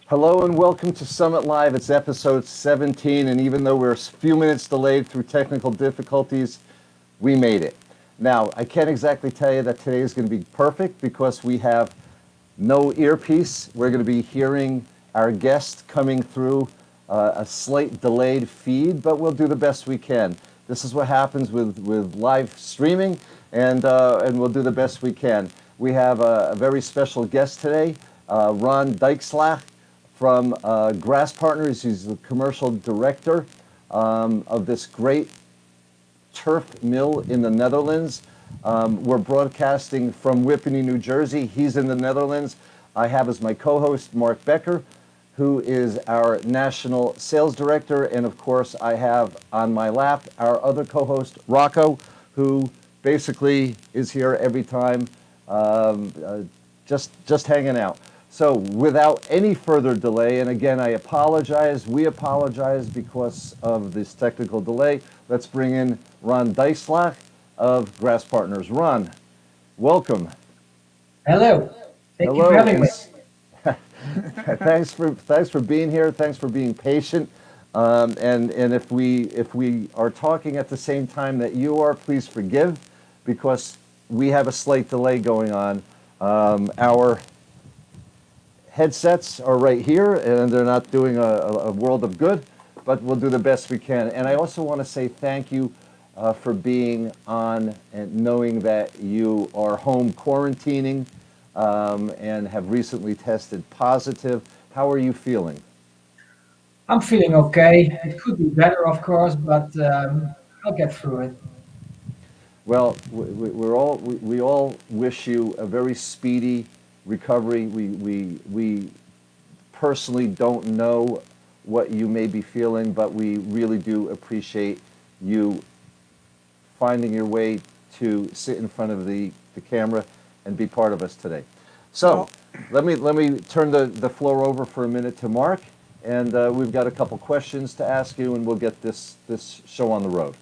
Hello and welcome to Summit Live. It's episode 17, and even though we're a few minutes delayed through technical difficulties, we made it. Now, I can't exactly tell you that today is going to be perfect because we have no earpiece. We're going to be hearing our guest coming through a slight delayed feed, but we'll do the best we can. This is what happens with live streaming, and we'll do the best we can. We have a very special guest today, Ron Dijkslag from GrassPartners. He's the commercial director of this great turf mill in the Netherlands. We're broadcasting from Whippany, New Jersey. He's in the Netherlands. I have as my co-host Marc Becker, who is our national sales director. And of course, I have on my lap our other co-host, Rocco, who basically is here every time, just hanging out. So without any further delay, and again, I apologize, we apologize because of this technical delay. Let's bring in Ron Dijkslag of GrassPartners. Ron, welcome. Hello. Thank you for having me. Thanks for being here. Thanks for being patient. And if we are talking at the same time that you are, please forgive, because we have a slight delay going on. Our headsets are right here, and they're not doing a world of good, but we'll do the best we can. And I also want to say thank you for being on and knowing that you are home quarantining and have recently tested positive. How are you feeling? I'm feeling okay. It could be better, of course, but I'll get through it. Well, we all wish you a very speedy recovery. We personally don't know what you may be feeling, but we really do appreciate you finding your way to sit in front of the camera and be part of us today. So let me turn the floor over for a minute to Marc, and we've got a couple questions to ask you, and we'll get this show on the road.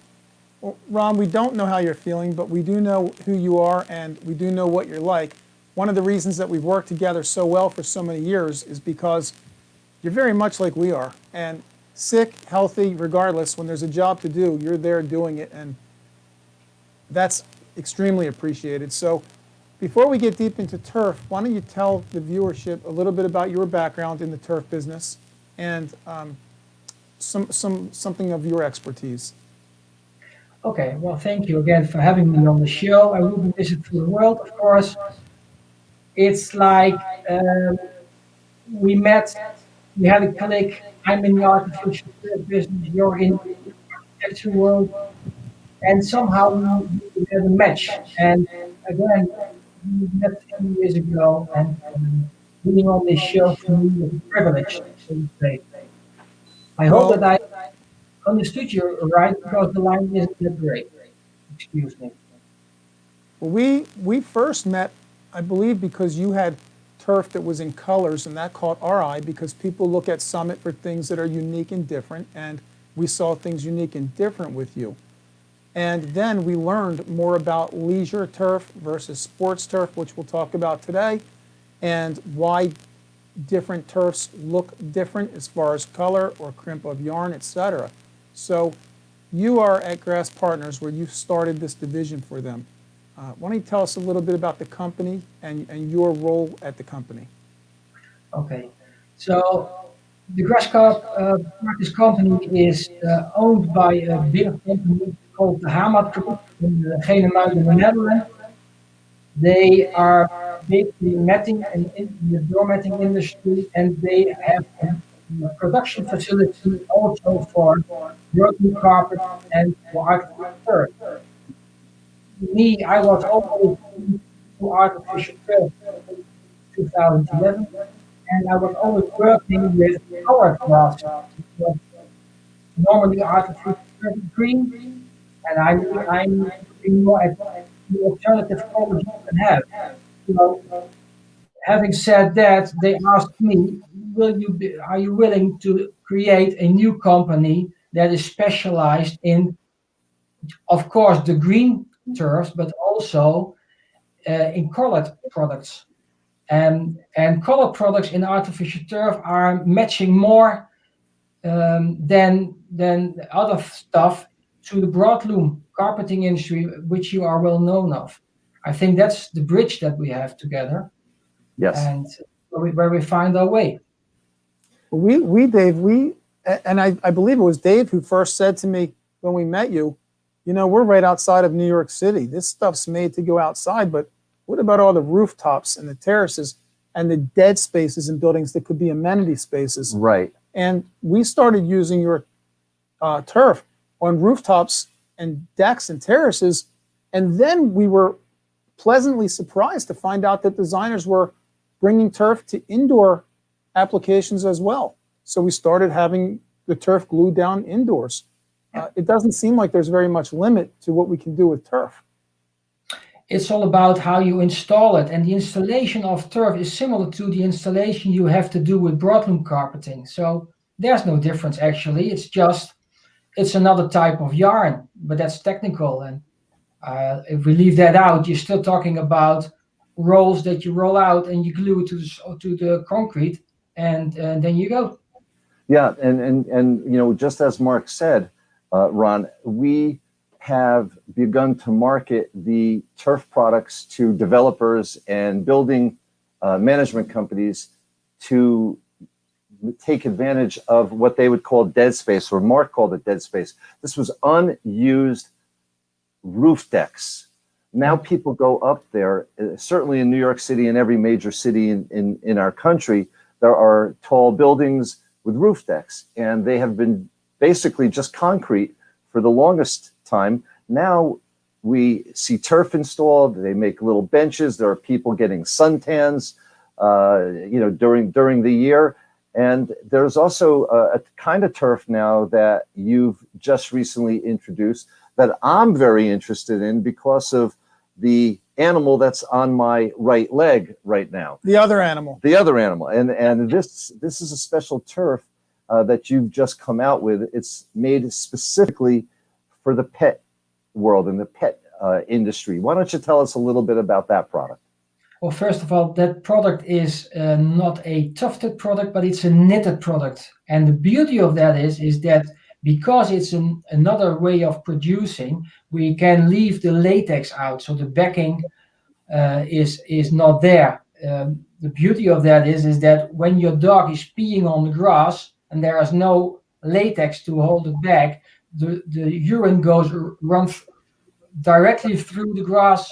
Well, Ron, we don't know how you're feeling, but we do know who you are, and we do know what you're like. One of the reasons that we've worked together so well for so many years is because you're very much like we are. And sick, healthy, regardless, when there's a job to do, you're there doing it, and that's extremely appreciated. So before we get deep into turf, why don't you tell the viewership a little bit about your background in the turf business and something of your expertise. Okay, well, thank you again for having me on the show. I will be visiting through the world, of course. It's like we had a click. I'm in the artificial turf business, you're in the architecture world, and somehow we had a match. And again, we met a few years ago, and being on this show for me was a privilege, so to say. I hope that I understood you right, because the line isn't that great. Excuse me. Well, we first met, I believe, because you had turf that was in colors, and that caught our eye because people look at Summit for things that are unique and different, and we saw things unique and different with you. And then we learned more about leisure turf versus sports turf, which we'll talk about today, and why different turfs look different as far as color or crimp of yarn, etc. So you are at GrassPartners, where you started this division for them. Why don't you tell us a little bit about the company and your role at the company? Okay, so the GrassPartners company is owned by a big company called the Hamad Group in Genemuiden in the Netherlands. They are big in the netting and in the door matting industry, and they have a production facility also for working carpet and for artificial turf. Me, I was always into artificial turf in 2011, and I was always working with colored grass. Normally artificial turf is green, and I'm looking more at the alternative colors you can have. So, having said that, they asked me, are you willing to create a new company that is specialized in, of course, the green turfs, but also in colored products? And color products in artificial turf are matching more than other stuff to the broadloom carpeting industry, which you are well known of. I think that's the bridge that we have together, Yes. and where we find our way. Dave, and I believe it was Dave who first said to me when we met you, we're right outside of New York City. This stuff's made to go outside, but what about all the rooftops and the terraces and the dead spaces in buildings that could be amenity spaces? Right. And we started using your turf on rooftops and decks and terraces, and then we were pleasantly surprised to find out that designers were bringing turf to indoor applications as well. So we started having the turf glued down indoors. It doesn't seem like there's very much limit to what we can do with turf. It's all about how you install it, and the installation of turf is similar to the installation you have to do with broadloom carpeting. So there's no difference actually. It's another type of yarn, but that's technical. And if we leave that out, you're still talking about rolls that you roll out and you glue to the concrete, and then you go. Yeah, and just as Mark said, Ron, we have begun to market the turf products to developers and building management companies to take advantage of what they would call dead space, or Mark called it dead space. This was unused roof decks. Now people go up there, certainly in New York City and every major city in our country, there are tall buildings with roof decks, and they have been basically just concrete for the longest time. Now we see turf installed. They make little benches. There are people getting suntans, during the year. And there's also a kind of turf now that you've just recently introduced that I'm very interested in because of the animal that's on my right leg right now. The other animal. And this is a special turf that you've just come out with. It's made specifically for the pet world and the pet industry. Why don't you tell us a little bit about that product? Well, first of all, that product is not a tufted product, but it's a knitted product. And the beauty of that is that because it's another way of producing, we can leave the latex out, so the backing is not there. The beauty of that is that when your dog is peeing on the grass and there is no latex to hold it back, the urine runs directly through the grass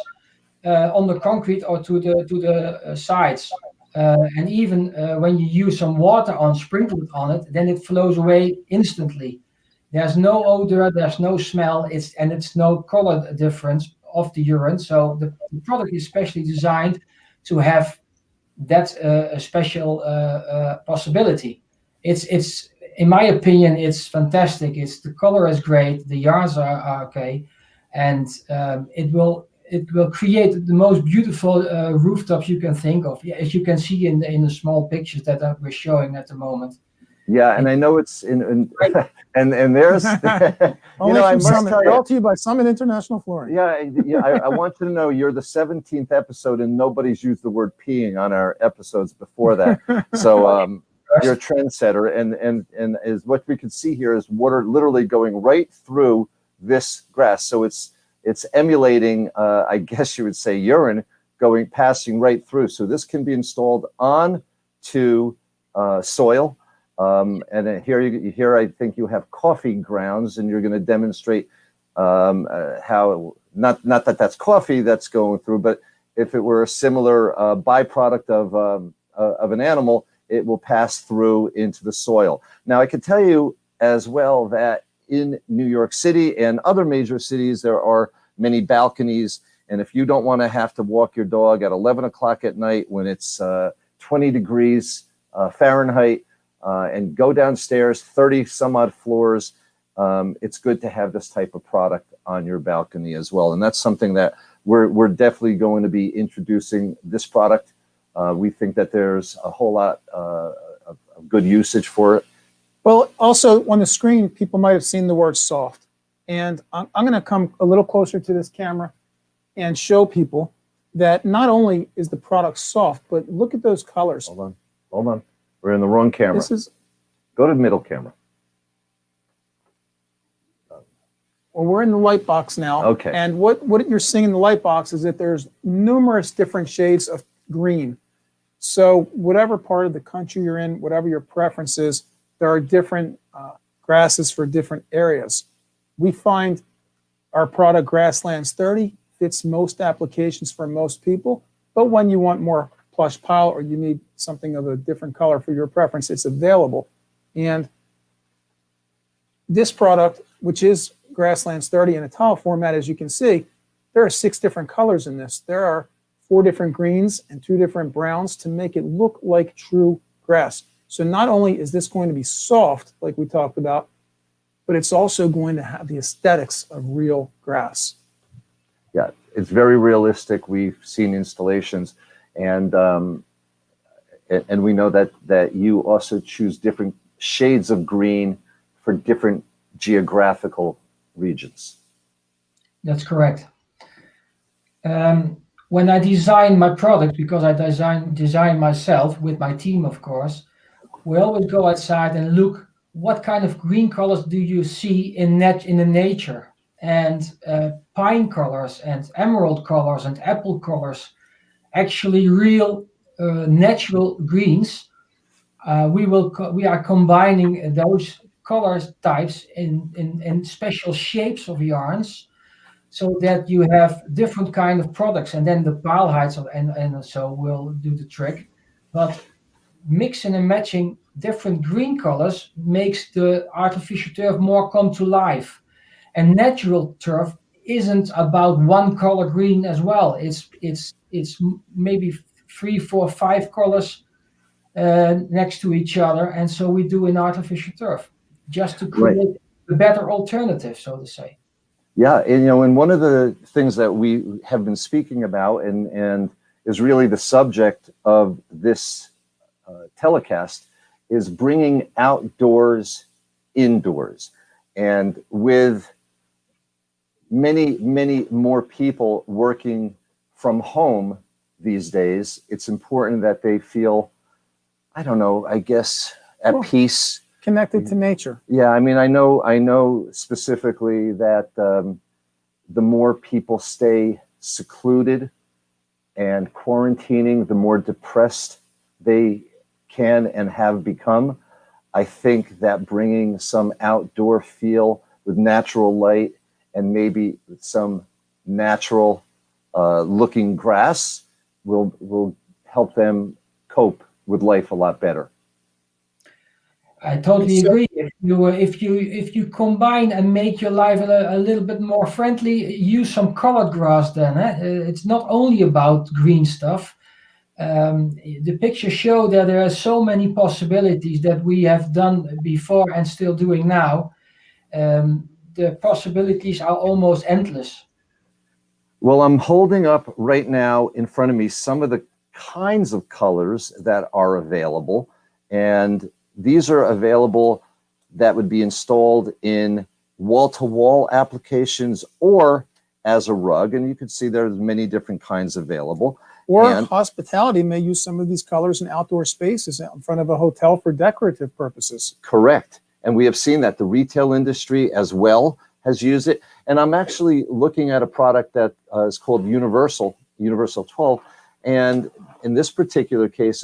on the concrete or to the sides. And even when you use some water sprinkled on it, then it flows away instantly. There's no odor, there's no smell, it's no color difference of the urine. So the product is specially designed to have that special possibility. It's in my opinion, it's fantastic. The color is great, the yarns are okay, and it will create the most beautiful rooftops you can think of, as you can see in the small pictures that we're showing at the moment. Yeah, and I know it's in and there's Only I from must Summit. tell you, Brought to you by Summit International Flooring. Yeah, I want you to know you're the 17th episode and nobody's used the word peeing on our episodes before that. So you're a trendsetter, and is what we can see here is water literally going right through this grass. So it's emulating, I guess you would say, urine passing right through. So this can be installed onto soil. And here I think you have coffee grounds, and you're going to demonstrate how not that that's coffee that's going through, but if it were a similar byproduct of an animal, it will pass through into the soil. Now, I can tell you as well that in New York City and other major cities, there are many balconies. And if you don't want to have to walk your dog at 11 o'clock at night when it's 20 degrees Fahrenheit and go downstairs 30 some odd floors, it's good to have this type of product on your balcony as well. And that's something that we're definitely going to be introducing this product. We think that there's a whole lot of good usage for it. Well, also on the screen, people might have seen the word soft. And I'm going to come a little closer to this camera and show people that not only is the product soft, but look at those colors. Hold on. We're in the wrong camera. This is, Go to middle camera. well, we're in the light box now. Okay. And what you're seeing in the light box is that there's numerous different shades of green. So whatever part of the country you're in, whatever your preference is, there are different grasses for different areas. We find our product Grasslands 30 fits most applications for most people, but when you want more plush pile or you need something of a different color for your preference, it's available. And this product, which is Grasslands 30 in a tile format, as you can see, there are 6 different colors in this. There are 4 different greens and 2 different browns to make it look like true grass. So not only is this going to be soft, like we talked about, but it's also going to have the aesthetics of real grass. Yeah, it's very realistic. We've seen installations, and we know that you also choose different shades of green for different geographical regions. That's correct. When I design my product, because I design myself with my team, of course, we always go outside and look what kind of green colors do you see in the nature, and pine colors and emerald colors and apple colors, actually real natural greens. We are combining those color types in special shapes of yarns, so that you have different kind of products, and then the pile heights and so will do the trick. But mixing and matching different green colors makes the artificial turf more come to life. And natural turf isn't about one color green as well. It's maybe 3, 4, 5 colors next to each other, and so we do in artificial turf just to create a better alternative, so to say. Yeah, and one of the things that we have been speaking about and is really the subject of this telecast is bringing outdoors indoors. And with many more people working from home these days, it's important that they feel, I don't know, I guess, at peace. Connected to nature. Yeah, I mean, I know specifically that the more people stay secluded and quarantining, the more depressed they can and have become. I think that bringing some outdoor feel with natural light and maybe some natural looking grass will help them cope with life a lot better. I totally agree. If you combine and make your life a little bit more friendly, use some colored grass. Then it's not only about green stuff. The pictures show that there are so many possibilities that we have done before and still doing now. The possibilities are almost endless. Well, I'm holding up right now in front of me some of the kinds of colors that are available, and these are available that would be installed in wall-to-wall applications or as a rug. And you can see there's many different kinds available. Or hospitality may use some of these colors in outdoor spaces in front of a hotel for decorative purposes. Correct. And we have seen that the retail industry as well has used it. And I'm actually looking at a product that is called Universal 12. And in this particular case,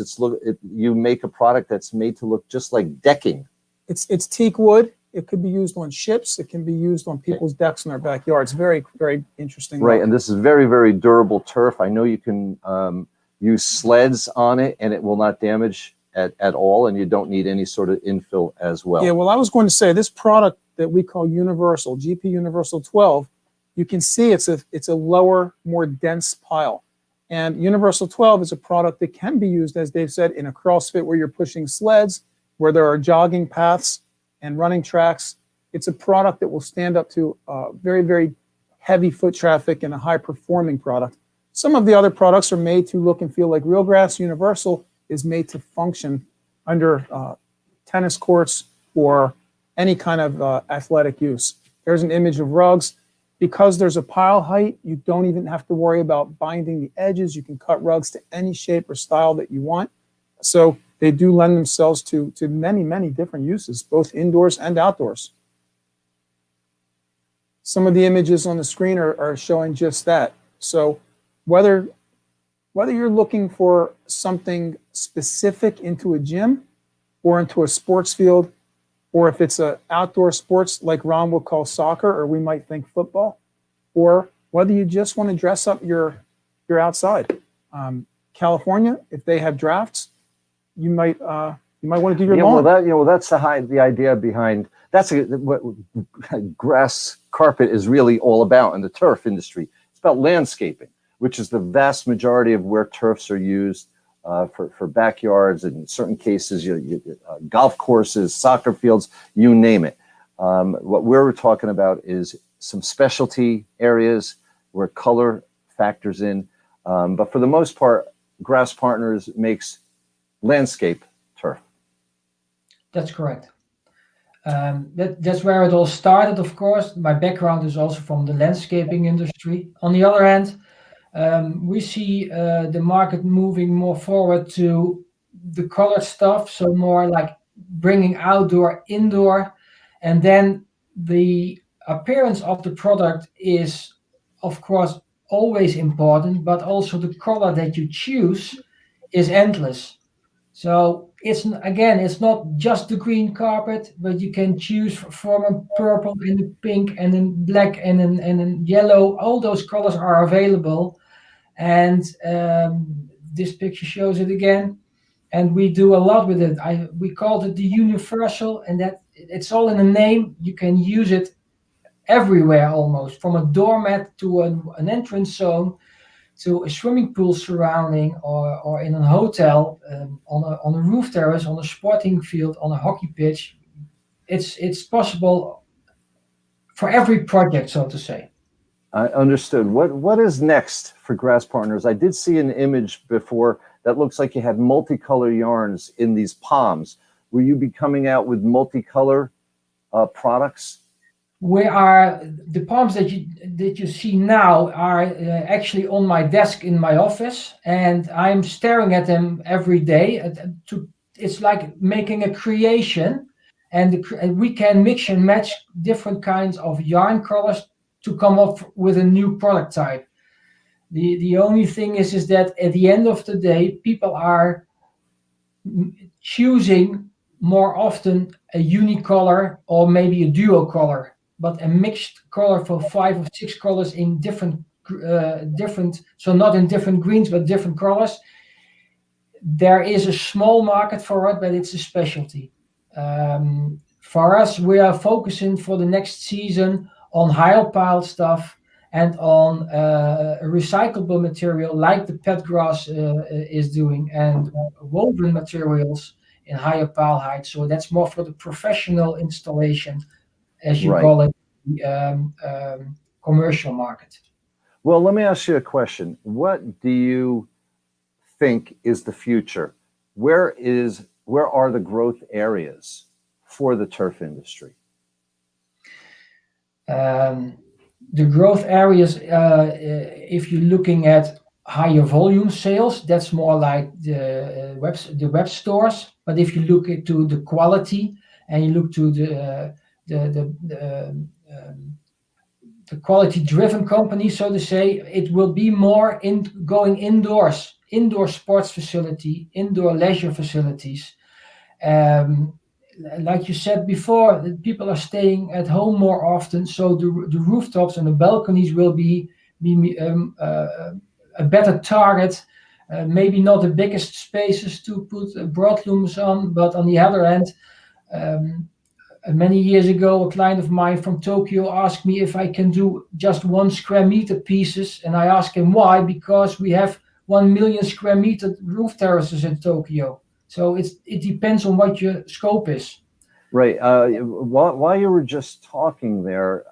you make a product that's made to look just like decking. It's teak wood. It could be used on ships. It can be used on people's decks in their backyards. Very, very interesting. Right, and this is very, very durable turf. I know you can use sleds on it, and it will not damage at all, and you don't need any sort of infill as well. Yeah, well, I was going to say, this product that we call Universal, GP Universal 12, you can see it's a lower, more dense pile. And Universal 12 is a product that can be used, as Dave said, in a CrossFit where you're pushing sleds, where there are jogging paths and running tracks. It's a product that will stand up to very, very heavy foot traffic and a high-performing product. Some of the other products are made to look and feel like real grass. Universal is made to function under tennis courts or any kind of athletic use. There's an image of rugs. because there's a pile height, you don't even have to worry about binding the edges. You can cut rugs to any shape or style that you want. So they do lend themselves to many, many different uses, both indoors and outdoors. Some of the images on the screen are showing just that. So whether you're looking for something specific into a gym or into a sports field, or if it's a outdoor sports like Ron will call soccer, or we might think football, or whether you just want to dress up your outside. California, if they have drafts, you might want to do your lawn. Well, that's the idea behind what grass carpet is really all about in the turf industry. It's about landscaping, which is the vast majority of where turfs are used. For backyards, and in certain cases, golf courses, soccer fields, you name it. What we're talking about is some specialty areas where color factors in. But for the most part, GrassPartners makes landscape turf. That's correct. That's where it all started, of course. My background is also from the landscaping industry. On the other hand, we see the market moving more forward to the colored stuff, so more like bringing outdoor, indoor, and then the appearance of the product is, of course, always important, but also the color that you choose is endless. So it's not just the green carpet, but you can choose from a purple and a pink and a black and a yellow. All those colors are available. And this picture shows it again, and we do a lot with it. We called it the universal, and that it's all in the name. You can use it everywhere, almost from a doormat to an entrance zone to a swimming pool surrounding, or in a hotel, on a roof terrace, on a sporting field, on a hockey pitch. It's possible for every project, so to say. I understood. What is next for GrassPartners? I did see an image before that looks like you had multicolor yarns in these palms. Will you be coming out with multicolor products? The palms that you see now are actually on my desk in my office, and I'm staring at them every day. It's like making a creation, and we can mix and match different kinds of yarn colors to come up with a new product type. The only thing is that at the end of the day, people are choosing more often a unicolor or maybe a duo color, but a mixed color for 5 or 6 colors in different, so not in different greens, but different colors. There is a small market for it, but it's a specialty. For us, we are focusing for the next season on higher pile stuff and on recyclable material like the pet grass is doing, and woven materials in higher pile height. So that's more for the professional installation, as you call it, the commercial market. Well, let me ask you a question. What do you think is the future? Where are the growth areas for the turf industry? The growth areas, if you're looking at higher volume sales, that's more like the web stores. But if you look into the quality and you look to the quality-driven company, so to say, it will be more going indoors, indoor sports facility, indoor leisure facilities. Like you said before, people are staying at home more often, so the rooftops and the balconies will be a better target. Maybe not the biggest spaces to put broadlooms on, but on the other hand, many years ago, a client of mine from Tokyo asked me if I can do just 1 square meter pieces, and I asked him why, because we have 1 million square meter roof terraces in Tokyo. So it depends on what your scope is. Right. While you were just talking there,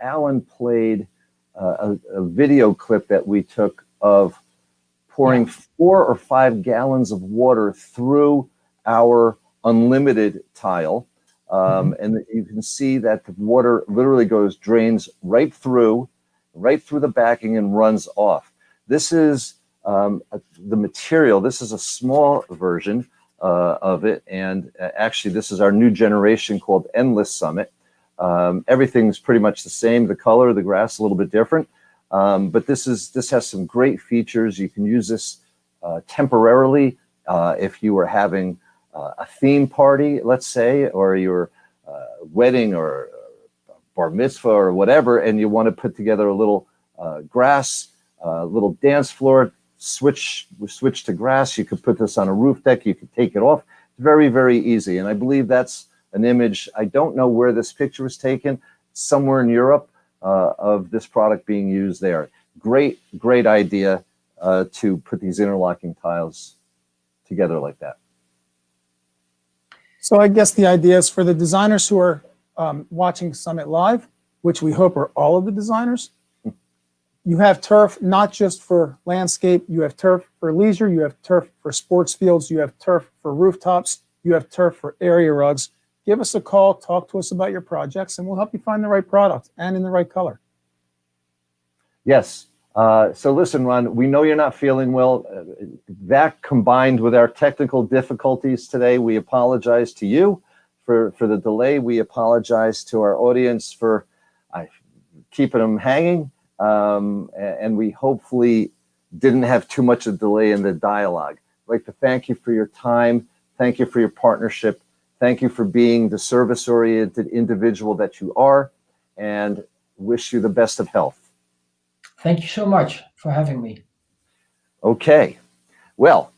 Alan played a video clip that we took of pouring 4 or 5 gallons of water through our unlimited tile. And you can see that the water literally drains right through the backing and runs off. This is the material. This is a small version of it, and actually this is our new generation called Endless Summit. Everything's pretty much the same. The color of the grass a little bit different, but this has some great features. You can use this temporarily if you were having a theme party, let's say, or your wedding or bar mitzvah or whatever, and you want to put together a little grass, little dance floor, switch to grass. You could put this on a roof deck. You could take it off. It's very, very easy. And I believe that's an image. I don't know where this picture was taken, somewhere in Europe, of this product being used there. Great, great idea to put these interlocking tiles together like that. So I guess the idea is for the designers who are watching Summit Live, which we hope are all of the designers, you have turf not just for landscape, you have turf for leisure, you have turf for sports fields, you have turf for rooftops, you have turf for area rugs. Give us a call, talk to us about your projects, and we'll help you find the right product and in the right color. Yes. So listen, Ron, we know you're not feeling well. That combined with our technical difficulties today, we apologize to you for the delay. We apologize to our audience for keeping them hanging. And we hopefully didn't have too much of a delay in the dialogue. I'd like to thank you for your time. Thank you for your partnership. Thank you for being the service-oriented individual that you are, and wish you the best of health. Thank you so much for having me. Okay. Well,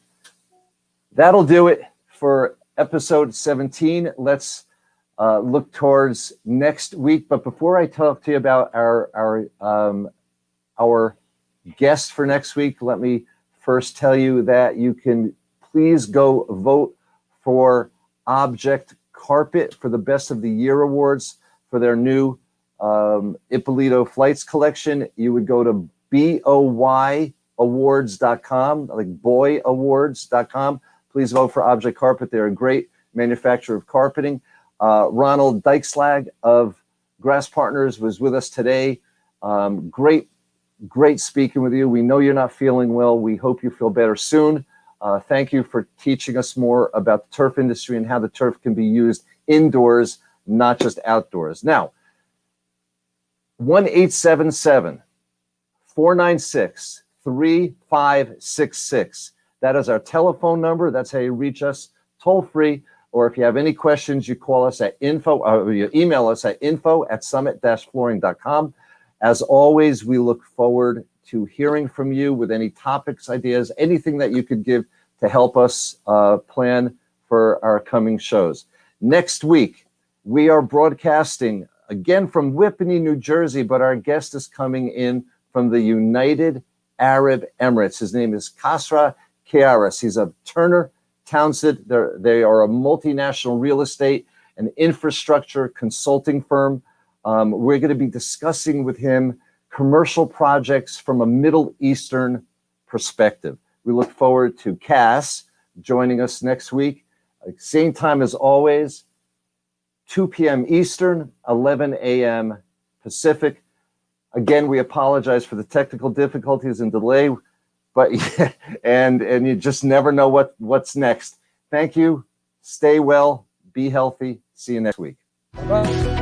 that'll do it for episode 17. Let's look towards next week. But before I talk to you about our guest for next week, let me first tell you that you can please go vote for Object Carpet for the Best of the Year awards for their new Ippolito Flights collection. You would go to boyawards.com, like boyawards.com. Please vote for Object Carpet. They're a great manufacturer of carpeting. Ronald Dijkslag of GrassPartners was with us today. Great speaking with you. We know you're not feeling well. We hope you feel better soon. Thank you for teaching us more about the turf industry and how the turf can be used indoors, not just outdoors. Now, 1-877-496-3566. That is our telephone number. That's how you reach us toll free. Or if you have any questions, you call us at you email us at info@summit-flooring.com. As always, we look forward to hearing from you with any topics, ideas, anything that you could give to help us plan for our coming shows. Next week, we are broadcasting again from Whippany, New Jersey, but our guest is coming in from the United Arab Emirates. His name is Kasra Kiaris. He's of Turner Townsend. They are a multinational real estate and infrastructure consulting firm. We're going to be discussing with him commercial projects from a Middle Eastern perspective. We look forward to Cass joining us next week. Same time as always, 2 p.m. Eastern, 11 a.m. Pacific. Again, we apologize for the technical difficulties and delay, but and you just never know what's next. Thank you. Stay well. Be healthy. See you next week. Bye.